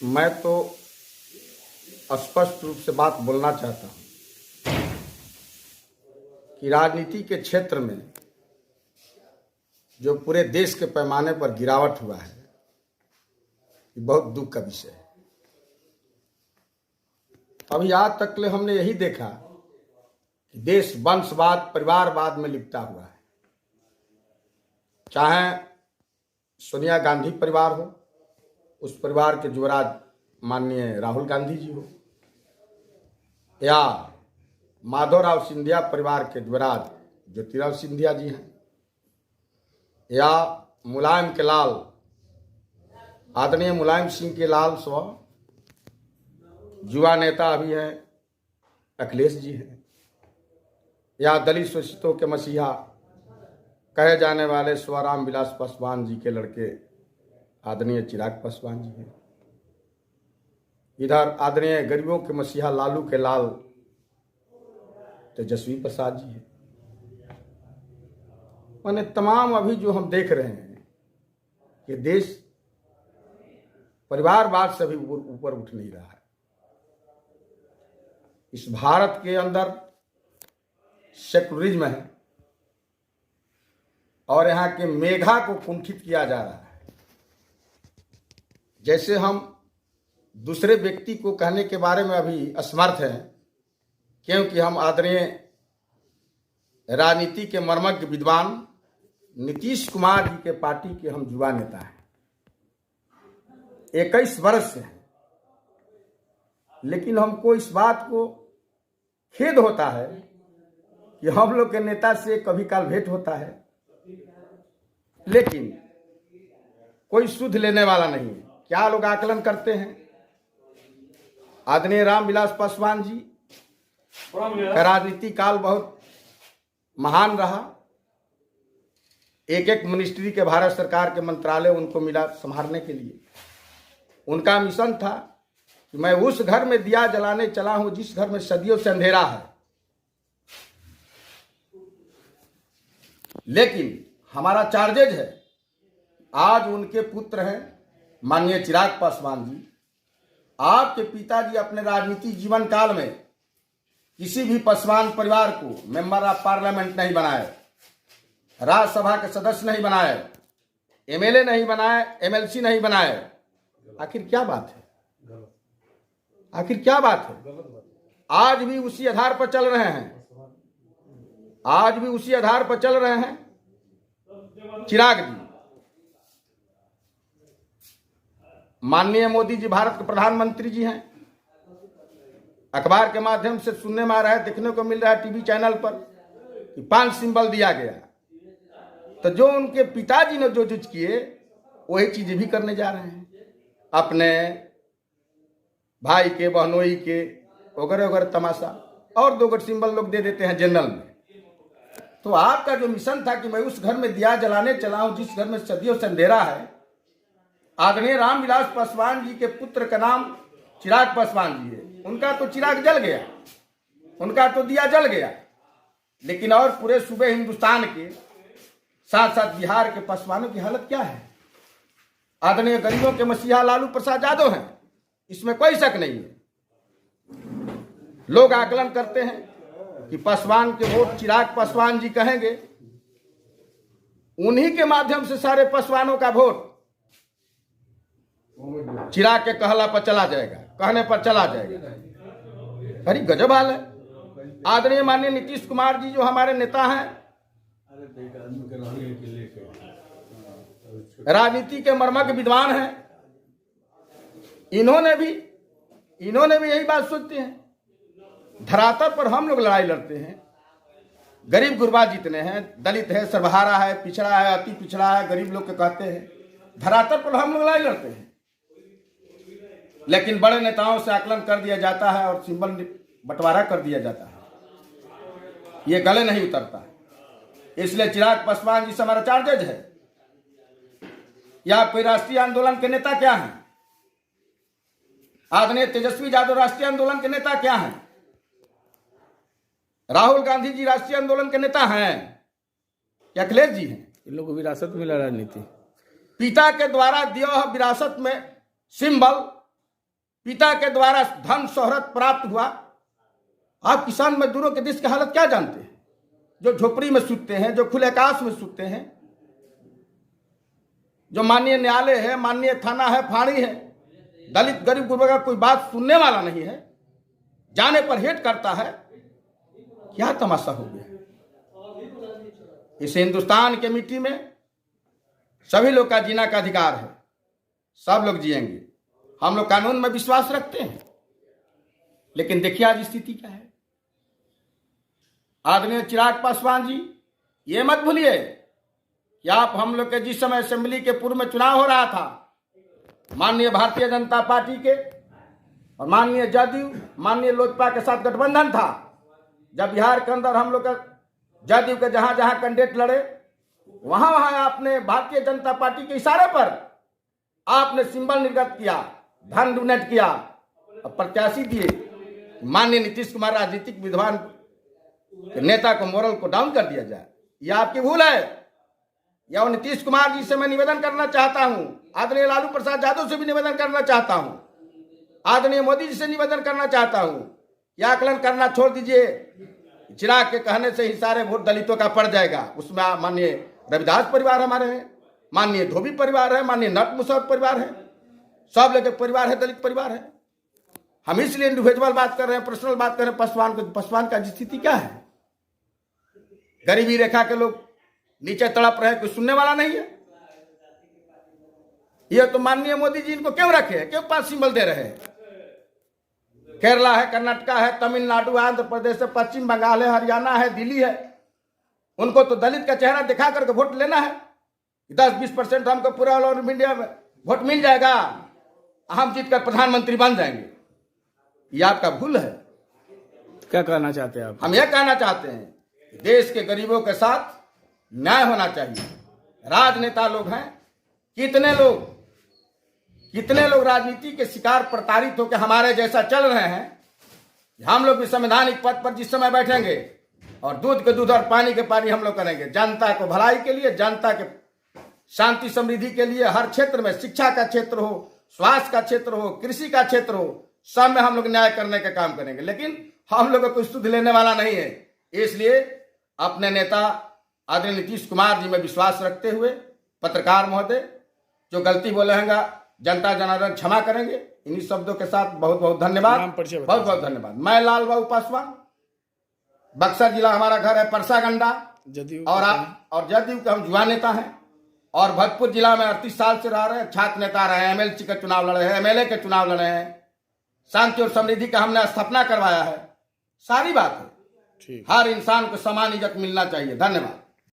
मैं तो स्पष्ट रूप से बात बोलना चाहता हूं कि राजनीति के क्षेत्र में जो पूरे देश के पैमाने पर गिरावट हुआ है, ये बहुत दुख का विषय है। अभी आज तक ले हमने यही देखा कि देश वंशवाद, परिवारवाद में लिपटा हुआ है। चाहे सोनिया गांधी परिवार हो, उस परिवार के युवराज माननीय राहुल गांधी जी हो, या माधवराव सिंधिया परिवार के युवराज ज्योतिराव सिंधिया जी हैं, या मुलायम के लाल आदरणीय मुलायम सिंह के लाल स्व युवा नेता अभी हैं अखिलेश जी हैं, या दलित शोषितों के मसीहा कहे जाने वाले स्व रामविलास पासवान जी के लड़के आदरणीय चिराग पासवान जी हैं, इधर आदरणीय गरीबों के मसीहा लालू के लाल तेजस्वी प्रसाद जी हैं। माने तमाम अभी जो हम देख रहे हैं कि देश परिवारवाद से भी ऊपर उठ नहीं रहा है। इस भारत के अंदर सेकुलरिज्म है और यहाँ के मेघा को कुंठित किया जा रहा है। जैसे हम दूसरे व्यक्ति को कहने के बारे में अभी असमर्थ हैं, क्योंकि हम आदरणीय राजनीति के मर्मज्ञ विद्वान नीतीश कुमार जी के पार्टी के हम युवा नेता हैं, 21 वर्ष से हैं। लेकिन हमको इस बात को खेद होता है कि हम लोग के नेता से कभी काल भेंट होता है, लेकिन कोई सुध लेने वाला नहीं है। क्या लोग आकलन करते हैं? आदरणीय रामविलास पासवान जी का राजनीति काल बहुत महान रहा। एक एक मिनिस्ट्री के भारत सरकार के मंत्रालय उनको मिला संभालने के लिए। उनका मिशन था कि मैं उस घर में दिया जलाने चला हूं जिस घर में सदियों से अंधेरा है। लेकिन हमारा चार्जेज है, आज उनके पुत्र हैं माननीय चिराग पासवान जी। आपके पिताजी अपने राजनीतिक जीवन काल में किसी भी पासवान परिवार को मेंबर ऑफ पार्लियामेंट नहीं बनाए, राज्यसभा के सदस्य नहीं बनाए, एमएलए नहीं बनाए, एमएलसी नहीं बनाए। आखिर क्या बात है? आखिर क्या बात है? आज भी उसी आधार पर चल रहे हैं, आज भी उसी आधार पर चल रहे हैं चिराग जी। माननीय मोदी जी भारत के प्रधानमंत्री जी हैं। अखबार के माध्यम से सुनने में आ रहा है, देखने को मिल रहा है टीवी चैनल पर कि 5 सिंबल दिया गया। तो जो उनके पिताजी ने जो चीज किए वही चीजें भी करने जा रहे हैं अपने भाई के, बहनोई के, वगैरह वगैरह तमाशा। और 2 सिंबल लोग दे देते हैं जनरल में। तो आपका जो मिशन था कि मैं उस घर में दिया जलाने चला हूं जिस घर में सदियों से अंधेरा है। आदरणीय रामविलास पासवान जी के पुत्र का नाम चिराग पासवान जी है। उनका तो चिराग जल गया, उनका तो दिया जल गया। लेकिन और पूरे सूबे हिंदुस्तान के साथ साथ बिहार के पासवानों की हालत क्या है? आदरणीय गरीबों के मसीहा लालू प्रसाद यादव हैं, इसमें कोई शक नहीं है। लोग आकलन करते हैं कि पासवान के वोट चिराग पासवान जी कहेंगे, उन्हीं के माध्यम से सारे पासवानों का वोट चिराग के कहला पर चला जाएगा, कहने पर चला जाएगा। अरे गजब हाल है। आदरणीय माननीय नीतीश कुमार जी जो हमारे नेता हैं, राजनीति के मर्मज्ञ विद्वान हैं, इन्होंने भी यही बात सोचते हैं। धरातल पर हम लोग लड़ाई लड़ते हैं, गरीब गुरबा जितने हैं, दलित है, सर्वहारा है, पिछड़ा है, अति पिछड़ा है, गरीब लोग के कहते हैं। धरातल पर हम लोग लड़ाई लड़ते हैं। लेकिन बड़े नेताओं से आकलन कर दिया जाता है और सिंबल बंटवारा कर दिया जाता है, ये गले नहीं उतरता है। इसलिए चिराग पासवान जी से हमारा चार्जेज है। या कोई राष्ट्रीय आंदोलन के नेता क्या हैं? आदरणीय तेजस्वी यादव राष्ट्रीय आंदोलन के नेता क्या हैं? राहुल गांधी जी राष्ट्रीय आंदोलन के नेता हैं या अखिलेश जी हैं? इन लोगों को विरासत मिला राजनीति। पिता के द्वारा दिया हुआ विरासत में सिंबल पिता के द्वारा धन शोहरत प्राप्त हुआ। आप किसान मजदूरों के देश की हालत क्या जानते हैं, जो झोपड़ी में सूतते हैं, जो खुले आकाश में सूतते हैं, जो माननीय न्यायालय है, माननीय थाना है, फाड़ी है, दलित गरीब गुरबा का कोई बात सुनने वाला नहीं है, जाने पर हेट करता है। क्या तमाशा हो गया। इस हिंदुस्तान के मिट्टी में सभी लोग का जीना का अधिकार है, सब लोग जिएंगे। हम लोग कानून में विश्वास रखते हैं, लेकिन देखिए आज स्थिति क्या है। आदरणीय चिराग पासवान जी, ये मत भूलिए कि आप हम लोग के जिस समय असेंबली के पूर्व में चुनाव हो रहा था, माननीय भारतीय जनता पार्टी के और माननीय जदयू, माननीय लोजपा के साथ गठबंधन था। जब बिहार के अंदर हम लोग का जदयू के जहां जहां कैंडिडेट लड़े, वहां वहां आपने भारतीय जनता पार्टी के इशारे पर आपने सिंबल निर्गत किया, धन डोनेट किया और प्रत्याशी दिए। माननीय नीतीश कुमार राजनीतिक विद्वान नेता को मोरल को डाउन कर दिया जाए, यह आपकी भूल है। या नीतीश कुमार जी से मैं निवेदन करना चाहता हूं, आदरणीय लालू प्रसाद यादव से भी निवेदन करना चाहता हूं, आदरणीय मोदी जी से निवेदन करना चाहता हूं, यह आकलन करना छोड़ दीजिए। चिराग के कहने से ही सारे वोट दलितों का पड़ जाएगा। उसमें माननीय रविदास परिवार हमारे हैं, माननीय धोबी परिवार है, माननीय नट मुसहर परिवार है, सब लोग परिवार है, दलित परिवार है। हम इसलिए इंडिविजुअल बात कर रहे हैं, पर्सनल बात कर रहे हैं। पासवान का स्थिति क्या है? गरीबी रेखा के लोग नीचे तड़प रहे, कोई सुनने वाला नहीं है। ये तो माननीय मोदी जी इनको क्यों रखे, क्यों 5 सिंबल दे रहे हैं? केरला है, कर्नाटका है, तमिलनाडु, आंध्र प्रदेश है, पश्चिम बंगाल है, हरियाणा है, दिल्ली है। उनको तो दलित का चेहरा दिखा करके वोट लेना है। 10-20% हमको पूरा ऑल ओवर इंडिया में वोट मिल जाएगा, हम जीतकर प्रधानमंत्री बन जाएंगे। ये आपका भूल है। क्या कहना चाहते हैं आप? हम यह कहना चाहते हैं, देश के गरीबों के साथ न्याय होना चाहिए। राजनेता लोग हैं, कितने लोग राजनीति के शिकार प्रताड़ित होकर हमारे जैसा चल रहे हैं। हम लोग भी संवैधानिक पद पर जिस समय बैठेंगे और दूध के दूध और पानी के पानी हम लोग करेंगे, जनता को भलाई के लिए, जनता के शांति समृद्धि के लिए, हर क्षेत्र में, शिक्षा का क्षेत्र हो, स्वास्थ्य का क्षेत्र हो, कृषि का क्षेत्र हो, सब में हम लोग न्याय करने का काम करेंगे। लेकिन हम लोग को कोई सुध लेने वाला नहीं है। इसलिए अपने नेता आदरणीय नीतीश कुमार जी में विश्वास रखते हुए, पत्रकार महोदय जो गलती बोले हैं जनता जनार्दन क्षमा करेंगे। इन्हीं शब्दों के साथ बहुत बहुत धन्यवाद, बहुत बहुत धन्यवाद। मैं लाल बाबू पासवान, बक्सर जिला हमारा घर है, परसागंडा, और जदयू के हम युवा नेता हैं। और भोजपुर जिला में 38 साल से रह रहे हैं, छात्र नेता रहे हैं, एमएलसी के चुनाव लड़े हैं, एमएलए के चुनाव लड़े हैं, शांति और समृद्धि का हमने स्थापना करवाया है। सारी बात है, हर इंसान को समान इज्जत मिलना चाहिए। धन्यवाद।